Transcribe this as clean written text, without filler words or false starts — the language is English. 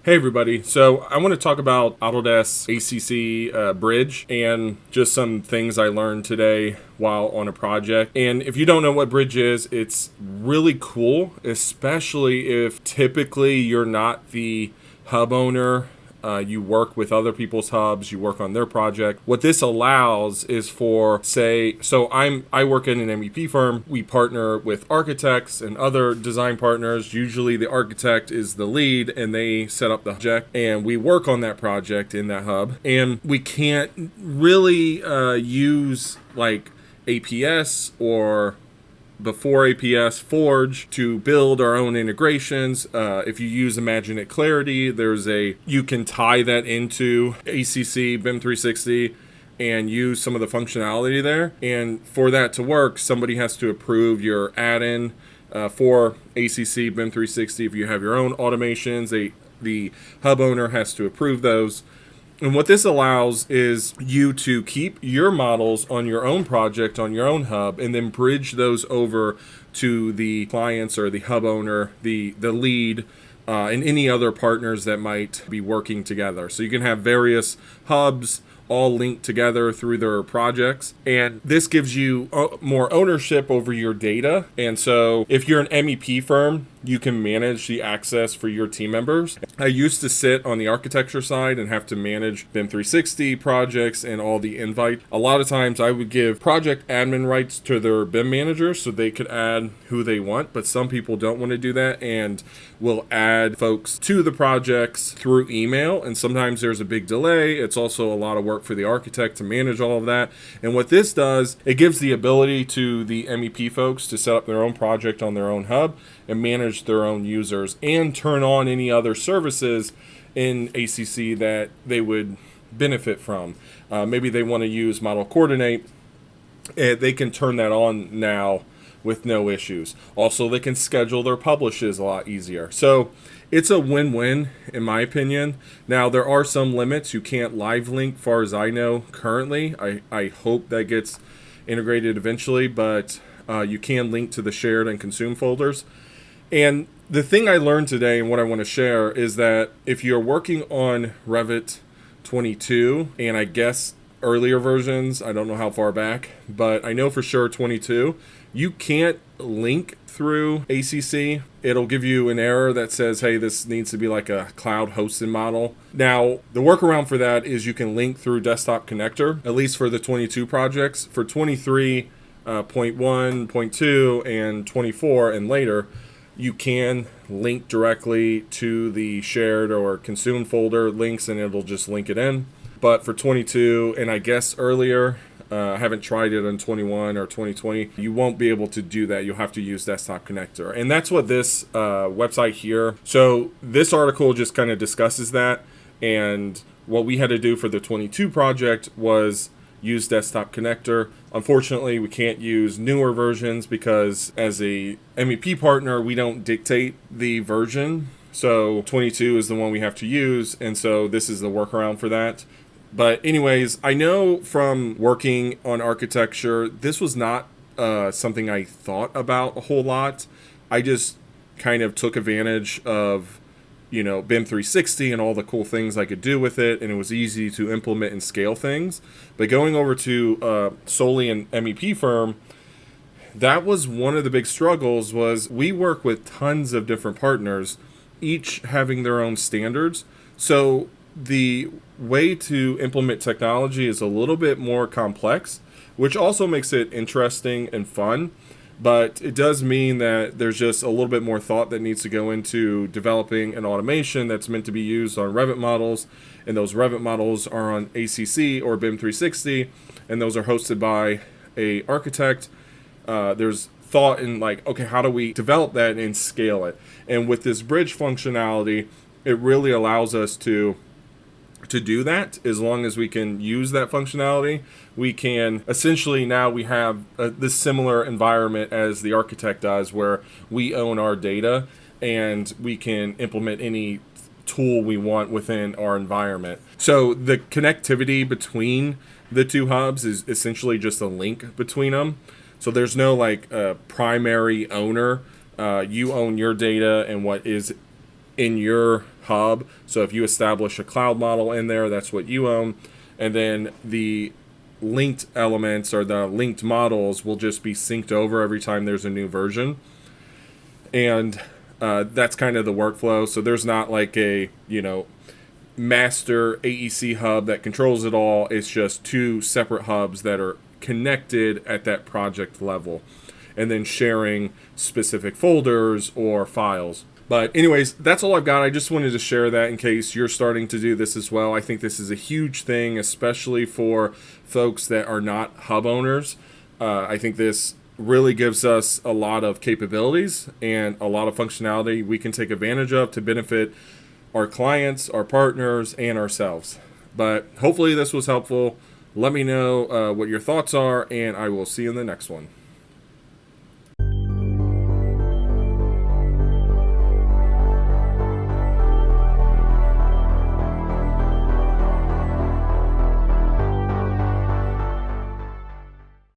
Hey everybody, so I want to talk about Autodesk ACC Bridge and just some things I learned today while on a project. And if you don't know what Bridge is, it's really cool, especially if typically you're not the hub owner. You work with other people's hubs, you work on their project. What this allows is for, say, I work in an MEP firm. We partner with architects and other design partners. Usually the architect is the lead and they set up the project and we work on that project in that hub. And we can't really use like APS or before APS Forge to build our own integrations. If you use Imagine It Clarity, you can tie that into ACC BIM 360 and use some of the functionality there. And for that to work, somebody has to approve your add-in for ACC BIM 360. If you have your own automations, the hub owner has to approve those. And what this allows is you to keep your models on your own project, on your own hub, and then bridge those over to the clients or the hub owner, the lead, and any other partners that might be working together. So you can have various hubs all linked together through their projects. And this gives you more ownership over your data. And so if you're an MEP firm, you can manage the access for your team members. I used to sit on the architecture side and have to manage BIM 360 projects and all the invite. A lot of times I would give project admin rights to their BIM managers so they could add who they want, but some people don't want to do that and will add folks to the projects through email. And sometimes there's a big delay. It's also a lot of work for the architect to manage all of that. And what this does, it gives the ability to the MEP folks to set up their own project on their own hub and manage their own users and turn on any other services in ACC that they would benefit from. Maybe they want to use Model Coordinate. They can turn that on now with no issues. Also, they can schedule their publishes a lot easier. So it's a win-win in my opinion. Now, there are some limits. You can't live link, far as I know currently. I hope that gets integrated eventually, but you can link to the shared and consume folders. And the thing I learned today and what I want to share is that if you're working on Revit 22, and I guess earlier versions, I don't know how far back, but I know for sure 22, you can't link through ACC. It'll give you an error that says, hey, this needs to be like a cloud hosted model. Now, the workaround for that is you can link through Desktop Connector, at least for the 22 projects. For 23, 0.1, 0.2, and 24 and later, you can link directly to the shared or consumed folder links and it'll just link it in. But for 22 and I guess earlier, I haven't tried it on 21 or 2020, you won't be able to do that. You'll have to use Desktop Connector. And that's what this website here. So this article just kind of discusses that. And what we had to do for the 22 project was use Desktop Connector. Unfortunately, we can't use newer versions because as a MEP partner, we don't dictate the version. So 22 is the one we have to use. And so this is the workaround for that. But anyways, I know from working on architecture, this was not something I thought about a whole lot. I just kind of took advantage of BIM 360 and all the cool things I could do with it, and it was easy to implement and scale things. But going over to solely an MEP firm, that was one of the big struggles. Was we work with tons of different partners, each having their own standards. So the way to implement technology is a little bit more complex, which also makes it interesting and fun. But it does mean that there's just a little bit more thought that needs to go into developing an automation that's meant to be used on Revit models. And those Revit models are on ACC or BIM 360, and those are hosted by a architect. There's thought in like, okay, how do we develop that and scale it? And with this bridge functionality, it really allows us to do that. As long as we can use that functionality, we can essentially, now we have this similar environment as the architect does, where we own our data and we can implement any tool we want within our environment. So the connectivity between the two hubs is essentially just a link between them. So there's no like primary owner. You own your data and what is in your hub. So if you establish a cloud model in there, that's what you own. And then the linked elements or the linked models will just be synced over every time there's a new version. And that's kind of the workflow. So there's not like a, master AEC hub that controls it all. It's just two separate hubs that are connected at that project level and then sharing specific folders or files. But anyways, that's all I've got. I just wanted to share that in case you're starting to do this as well. I think this is a huge thing, especially for folks that are not hub owners. I think this really gives us a lot of capabilities and a lot of functionality we can take advantage of to benefit our clients, our partners, and ourselves. But hopefully this was helpful. Let me know what your thoughts are, and I will see you in the next one.